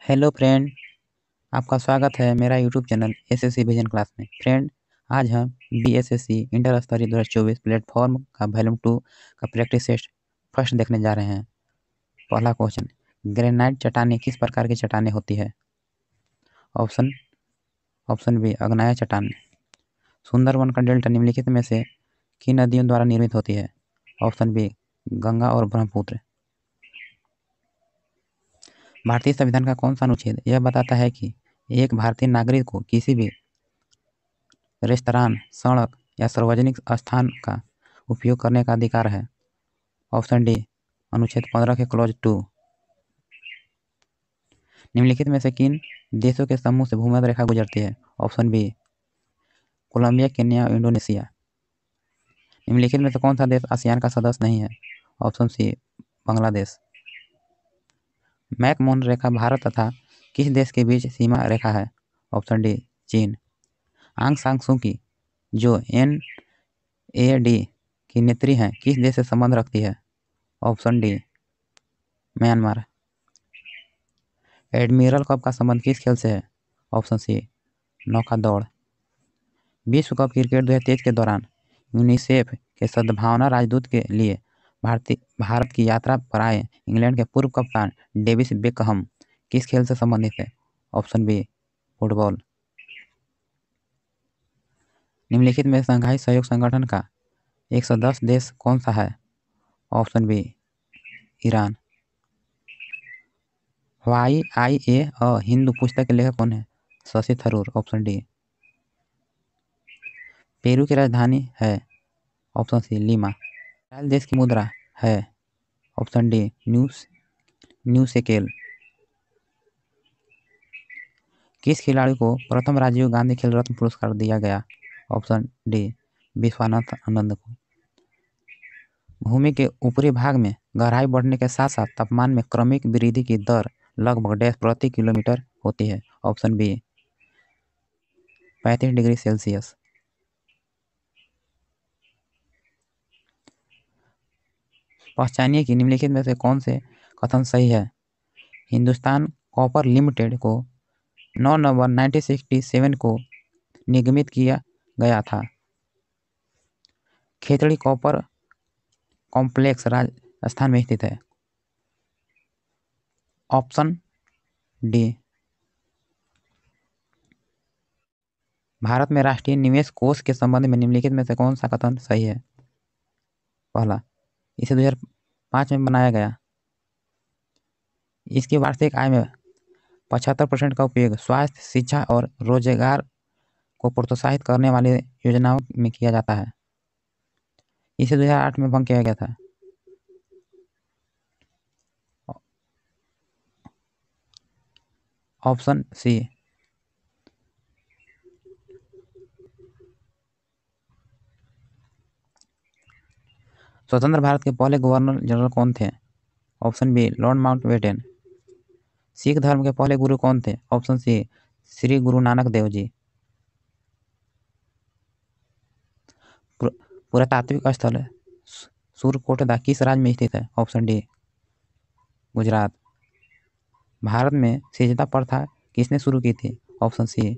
Hello friend. आपका स्वागत है मेरा YouTube channel SSC vision class में। फ्रेंड, आज हम बीएसएससी इंटर स्तरीय 2024 प्लेटफॉर्म का वॉल्यूम 2 का प्रैक्टिस टेस्ट फर्स्ट देखने जा रहे हैं। पहला क्वेश्चन, ग्रेनाइट चट्टानें किस प्रकार की चट्टानें होती है? ऑप्शन बी, आग्नेय चट्टान। सुंदरवन का डेल्टा निम्नलिखित में से किन नदियों द्वारा निर्मित होती है? ऑप्शन बी, गंगा और ब्रह्मपुत्र। भारतीय संविधान का कौन सा अनुच्छेद यह बताता है कि एक भारतीय नागरिक को किसी भी रेस्तरां, सड़क या सार्वजनिक स्थान का उपयोग करने का अधिकार है? ऑप्शन डी, अनुच्छेद 15 के क्लॉज 2। निम्नलिखित में से किन देशों के समूह से भूमध्य रेखा गुजरती है? ऑप्शन बी, कोलंबिया, केन्या और इंडोनेशिया। निम्नलिखित में से कौन सा देश आसियान का सदस्य नहीं है? Option C, Bangladesh. मैकमोहन रेखा भारत तथा किस देश के बीच सीमा रेखा है? ऑप्शन डी, चीन। आंग सान सू की, जो NAD की नेत्री हैं, किस देश से संबंध रखती है? Option D, Myanmar. Admiral cup का संबंध किस खेल से है? ऑप्शन सी, नौका दौड़। विश्व कप क्रिकेट 2023 के दौरान यूनिसेफ के सद्भावना राजदूत के लिए भारत की यात्रा पर आए इंग्लैंड के पूर्व कप्तान डेविड बेकहम किस खेल से संबंधित है? Option B, football. निम्नलिखित में शंघाई सहयोग संगठन का 110 देश कौन सा है? Option B, Iran. YIA a Hindu पुस्तक के लेखक कौन है? Shashi Tharoor. Option D. Peru की राजधानी है? ऑप्शन सी, लीमा। इसराइल देश की मुद्रा है? Option D, new shekel. किस खिलाड़ी को प्रथम राजीव गांधी खेल रत्न पुरस्कार दिया गया? ऑप्शन डी, विश्वानाथ आनंद को। भूमि के ऊपरी भाग में गहराई बढ़ने के साथ साथ तापमान में क्रमिक वृद्धि की दर लगभग डैश प्रति किलोमीटर होती है? Option B, 35 degree Celsius. पहचानिए कि निम्नलिखित में से कौन से कथन सही है? हिंदुस्तान कॉपर लिमिटेड को 9 नवंबर 1967 को निगमित किया गया था। खेतड़ी कॉपर कॉम्प्लेक्स राजस्थान में स्थित है? Option D. भारत में राष्ट्रीय निवेश कोष के संबंध में निम्नलिखित में से कौन सा कथन सही है? पहला, इसे 2005 में बनाया गया। इसकी वार्षिक आय में 75% का उपयोग स्वास्थ्य, शिक्षा और रोजगार को प्रोत्साहित करने वाली योजनाओं में किया जाता है। इसे 2008 में भंग किया गया था। Option C. स्वतंत्र भारत के पहले गवर्नर जनरल कौन थे? Option B, Lord Mountbatten. Sikh धर्म के पहले गुरु कौन थे? Option C, Shri Guru Nanak Dev ji. पुरातात्विक स्थल सूर्यकोटदा किस राज्य में स्थित है? Option D, Gujarat. भारत में सिजदा प्रथा किसने शुरू की थी? Option C,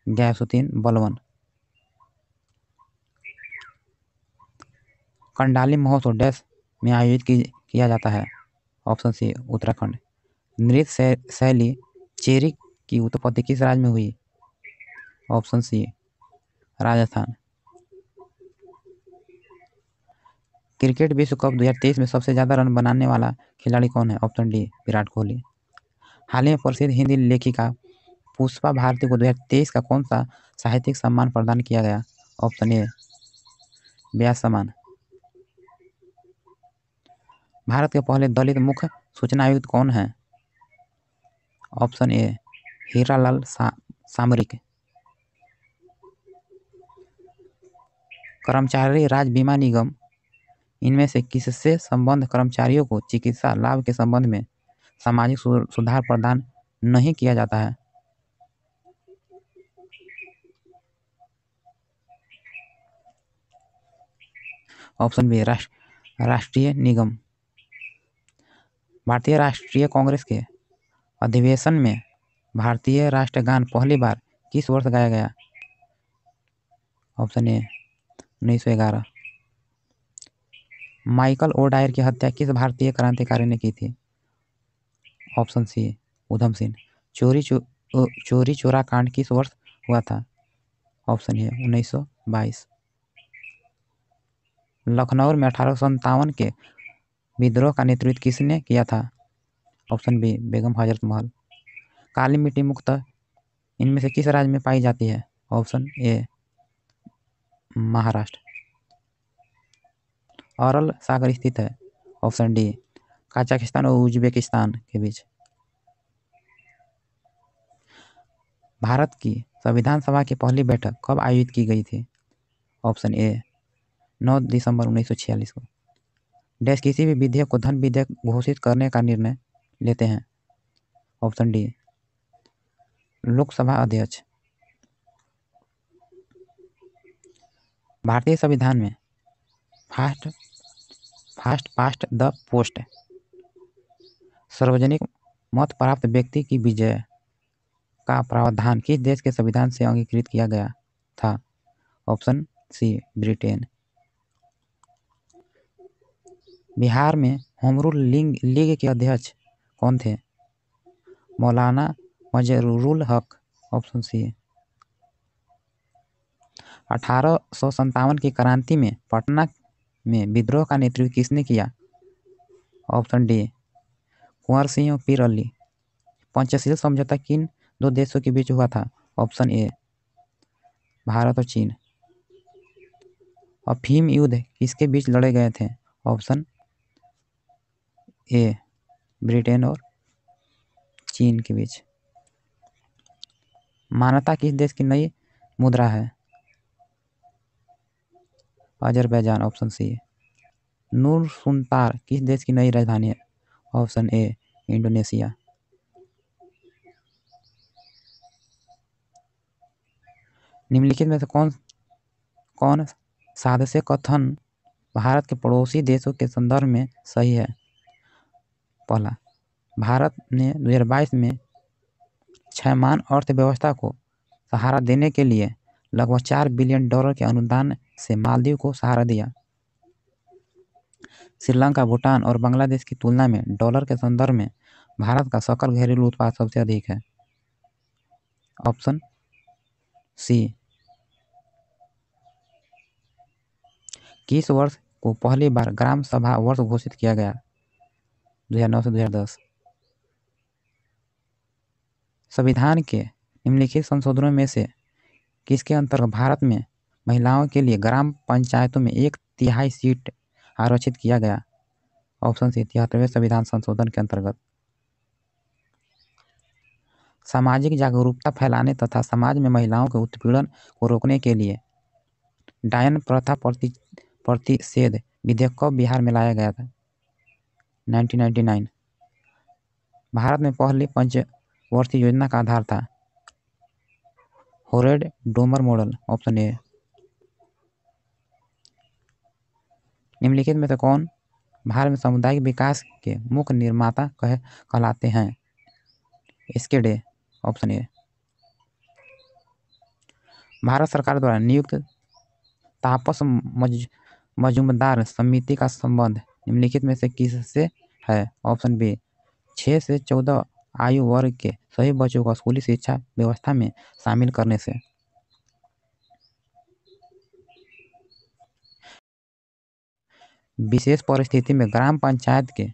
Ghiyasuddin Balban. कंडाली महोत्सव डैश में आयोजित किया जाता है? Option C, Uttarakhand. नृत्य शैली चेरी की उत्पत्ति किस राज्य में हुई? Option C, Rajasthan. क्रिकेट विश्व कप 2023 में सबसे ज़्यादा रन बनाने वाला खिलाड़ी कौन है? Option D, Virat Kohli. हाल ही में प्रसिद्ध हिंदी लेखिका पुष्पा भारती को 2023 का कौन सा साहित्यिक सम्मान प्रदान किया गया? ऑप्शन ए, व्यास सम्मान। भारत के पहले दलित मुख्य सूचना आयुक्त कौन है? ऑप्शन ए, हीरालाल सामरिक। कर्मचारी राज्य बीमा निगम इनमें से किससे संबंध कर्मचारियों को चिकित्सा लाभ के संबंध में सामाजिक सुधार प्रदान नहीं किया जाता है? ऑप्शन बी, राष्ट्रीय निगम। भारतीय राष्ट्रीय कांग्रेस के अधिवेशन में भारतीय राष्ट्रगान पहली बार किस वर्ष गाया गया? Option A 1911। माइकल ओडायर की हत्या किस भारतीय क्रांतिकारी ने की थी? ऑप्शन सी उधम सिंह। चोरी चोरा कांड किस वर्ष हुआ था? Option A 1922। लखनऊ में 1857 के विद्रोह का नेतृत्व किसने किया था? Option B Begum Hazrat Mahal. काली मिट्टी मुख्यतः इनमें से किस राज्य में पाई जाती है? ऑप्शन ए महाराष्ट्र। अरल सागर स्थित है? ऑप्शन डी कजाकिस्तान और उज्बेकिस्तान के बीच। भारत की संविधान सभा की पहली बैठक कब आयोजित की गई थी? ऑप्शन ए 9 दिसंबर 1946 को। देश किसी भी विधेयक को धन विधेयक घोषित करने का निर्णय लेते हैं? ऑप्शन डी लोकसभा अध्यक्ष। भारतीय संविधान में फास्ट पास्ट द पोस्ट सार्वजनिक मत प्राप्त व्यक्ति की विजय का प्रावधान किस देश के संविधान से अंगीकृत किया गया था? ऑप्शन सी ब्रिटेन। बिहार में होम रूल लीग के अध्यक्ष कौन थे? मौलाना मजरूल हक। Option C. 1857 की क्रांति में पटना में विद्रोह का नेतृत्व किसने किया? ऑप्शन डी कुंवर सिंह पीर अली। पंचशील समझौता किन दो देशों के बीच हुआ था? ऑप्शन ए भारत और चीन। अफीम युद्ध किसके बीच लड़े गए थे? ऑप्शन ए ब्रिटेन और चीन के बीच। मान्यता किस देश की नई मुद्रा है? अजरबैजान। Option C. नूर सुल्तान किस देश की नई राजधानी है? ऑप्शन ए इंडोनेशिया। निम्नलिखित में से कौन सादृश्य कथन भारत के पड़ोसी देशों के संदर्भ में सही है? पहला, भारत ने 2022 में क्षयमान अर्थव्यवस्था को सहारा देने के लिए लगभग $4 बिलियन के अनुदान से मालदीव को सहारा दिया। श्रीलंका, भूटान और बांग्लादेश की तुलना में डॉलर के संदर्भ में भारत का सकल घरेलू उत्पाद सबसे अधिक है। Option C. किस वर्ष को पहली बार ग्राम सभा वर्ष घोषित किया गया? 2009 से 2010। संविधान के निम्नलिखित संशोधनों में से किसके अंतर्गत भारत में महिलाओं के लिए ग्राम पंचायतों में 1/3 सीट आरक्षित किया गया? ऑप्शन सी 73वें संविधान संशोधन के अंतर्गत। सामाजिक जागरूकता फैलाने तथा समाज में महिलाओं के उत्पीड़न को रोकने के लिए डायन प्रथा प्रतिषेध विधेयक कब बिहार में लाया गया था? 1999। भारत में पहली पंचवर्षीय योजना का आधार था? होरेड डोमर मॉडल। Option A. निम्नलिखित में से कौन भारत में सामुदायिक विकास के मुख्य निर्माता कहलाते हैं? इसके डे। Option A. भारत सरकार द्वारा नियुक्त तापस मजूमदार समिति का संबंध निम्नलिखित में से किससे है? ऑप्शन बी 6 से 14 आयु वर्ग के सभी बच्चों को स्कूली शिक्षा व्यवस्था में शामिल करने से। विशेष परिस्थिति में ग्राम पंचायत के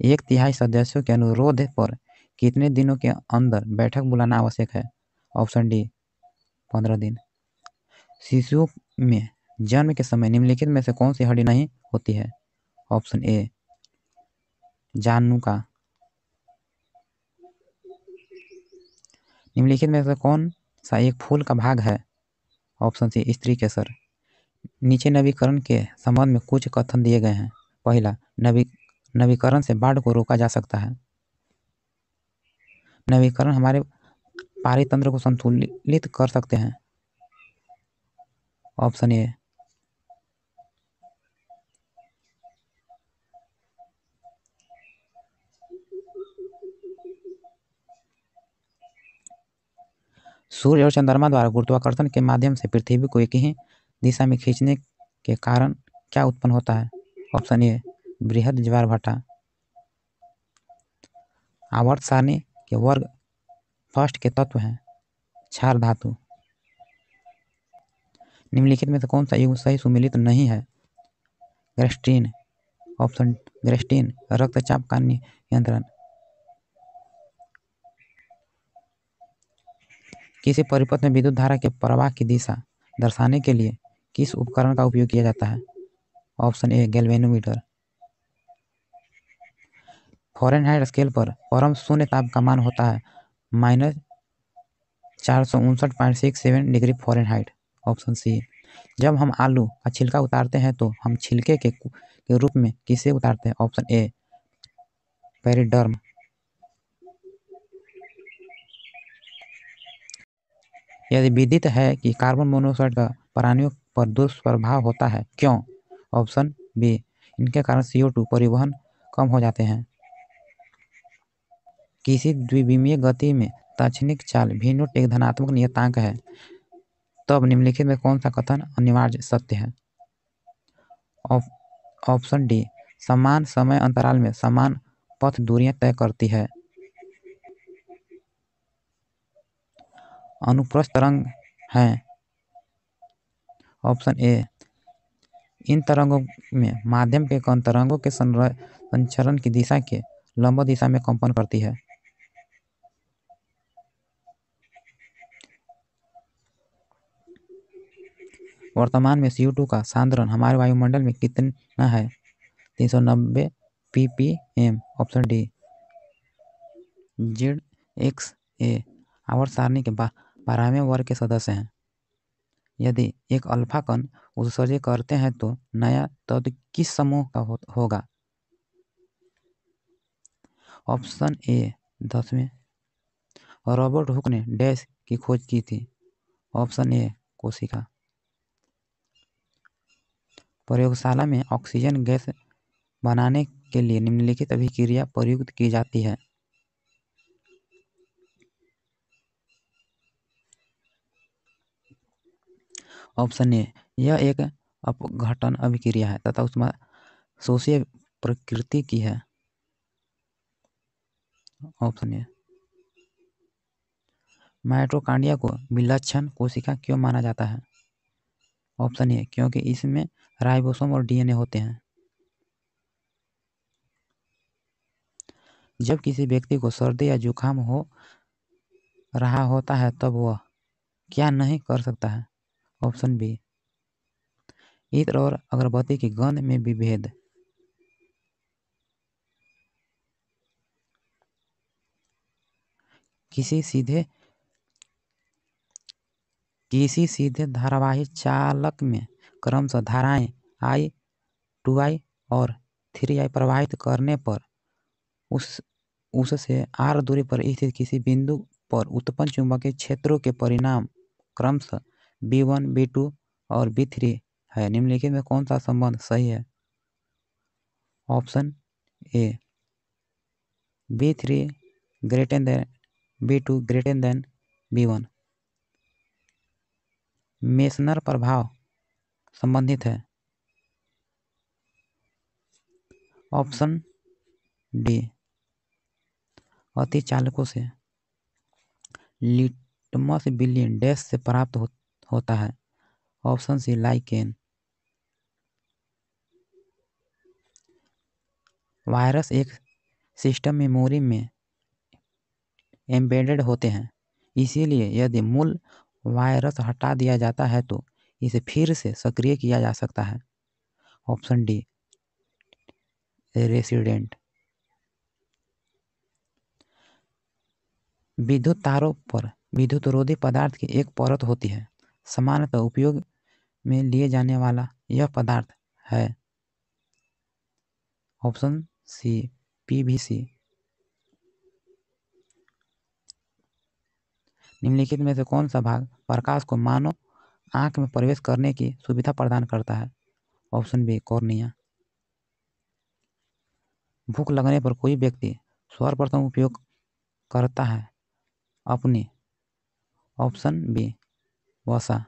1/3 सदस्यों के अनुरोध पर कितने दिनों के अंदर बैठक बुलाना आवश्यक है? ऑप्शन डी 15 दिन। शिशुओं में जन्म के समय निम्नलिखित में से कौन सी हड्डी नहीं होती है? ऑप्शन ए जानुका। निम्नलिखित में से कौन सा एक फूल का भाग है? ऑप्शन सी स्त्री केसर। नीचे नवीकरण के संबंध में कुछ कथन दिए गए हैं। पहला, नवीकरण से बाढ़ को रोका जा सकता है। नवीकरण हमारे पारितंत्र को संतुलित कर सकते हैं। Option A. सूर्य और चंद्रमा द्वारा गुरुत्वाकर्षण के माध्यम से पृथ्वी को एक ही दिशा में खींचने के कारण क्या उत्पन्न होता है? ऑप्शन ए बृहद ज्वारभाटा। आवर्त सारणी के वर्ग फर्स्ट के तत्व हैं क्षार धातु। निम्नलिखित में से कौन सा युग्म सही सुमेलित नहीं है? ग्रेस्टीन। ऑप्शन ग्रेस्टीन रक्तचाप का नियंत्रण। किसी परिपथ में विद्युत धारा के प्रवाह की दिशा दर्शाने के लिए किस उपकरण का उपयोग किया जाता है? ऑप्शन ए गैल्वेनोमीटर। फ़ारेनहाइट स्केल पर परम शून्य ताप का मान होता है -459.67 डिग्री फ़ारेनहाइट। Option C. जब हम आलू का छिलका उतारते हैं तो हम छिलके के रूप में किसे उतारते हैं? Option A periderm. यदि विदित है कि कार्बन मोनोऑक्साइड का प्राणियों पर दुष्प्रभाव होता है, क्यों? ऑप्शन बी इनके कारण CO2 परिवहन कम हो जाते हैं। किसी द्विविमीय गति में ताक्षणिक चाल v नॉट एक धनात्मक नियतांक है, तब निम्नलिखित में कौन सा कथन अनिवार्य सत्य है? ऑप्शन डी समान समय अंतराल में समान पथ दूरियां तय करती है। अनुप्रस्थ तरंग हैं। ऑप्शन ए इन तरंगों में माध्यम के कण तरंगों के संचरण की दिशा के लंब दिशा में कंपन करती है। वर्तमान में CO2 का सांद्रण हमारे वायुमंडल में कितना है? 390 ppm। ऑप्शन डी ZXA आवर्त सारणी के 12वें वर्ग के सदस्य हैं। यदि एक अल्फा कण उत्सर्जन करते हैं तो नया तत्व किस समूह का होगा? ऑप्शन ए 10वें। रॉबर्ट हुक ने डैश की खोज की थी? ऑप्शन ए कोशिका। प्रयोगशाला में ऑक्सीजन गैस बनाने के लिए निम्नलिखित अभिक्रिया प्रयुक्त की जाती है। ऑप्शन ए यह एक अपघटन अभिक्रिया है तथा उसमें शोषीय प्रकृति की है। ऑप्शन ए माइटोकॉन्ड्रिया को विलक्षण कोशिका क्यों माना जाता है? ऑप्शन ए क्योंकि इसमें राइबोसोम और DNA होते हैं। जब किसी व्यक्ति को सर्दी या जुकाम हो रहा होता है तब वह क्या नहीं कर सकता है? ऑप्शन बी इत्र और अगरबत्ती की गंध में विभेद। किसी सीधे धारावाही चालक में क्रमशः धाराएं I 2I और 3I प्रवाहित करने पर उससे r दूरी पर स्थित किसी बिंदु पर उत्पन्न चुंबकीय क्षेत्रों के परिणाम क्रमशः B1, B2 और B3 है। निम्नलिखित में कौन सा संबंध सही है? Option A B3 greater than B2 greater than B1। Meissner प्रभाव संबंधित है। ऑप्शन डी अतिचालकों से। लिटमस विलियन डैश से प्राप्त होता है? Option C lichen. वायरस एक सिस्टम मेमोरी में एम्बेडेड होते हैं, इसीलिए यदि मूल वायरस हटा दिया जाता है तो इसे फिर से सक्रिय किया जा सकता है। Option D resident. विद्युत तारों पर विद्युतरोधी पदार्थ की एक परत होती है। सामान्यतः उपयोग में लिए जाने वाला यह पदार्थ है? Option C PVC। निम्नलिखित में से कौन सा भाग प्रकाश को मानव आंख में प्रवेश करने की सुविधा प्रदान करता है? Option B cornea. भूख लगने पर कोई व्यक्ति सर्वप्रथम उपयोग करता है अपनी ऑप्शन बी वसा।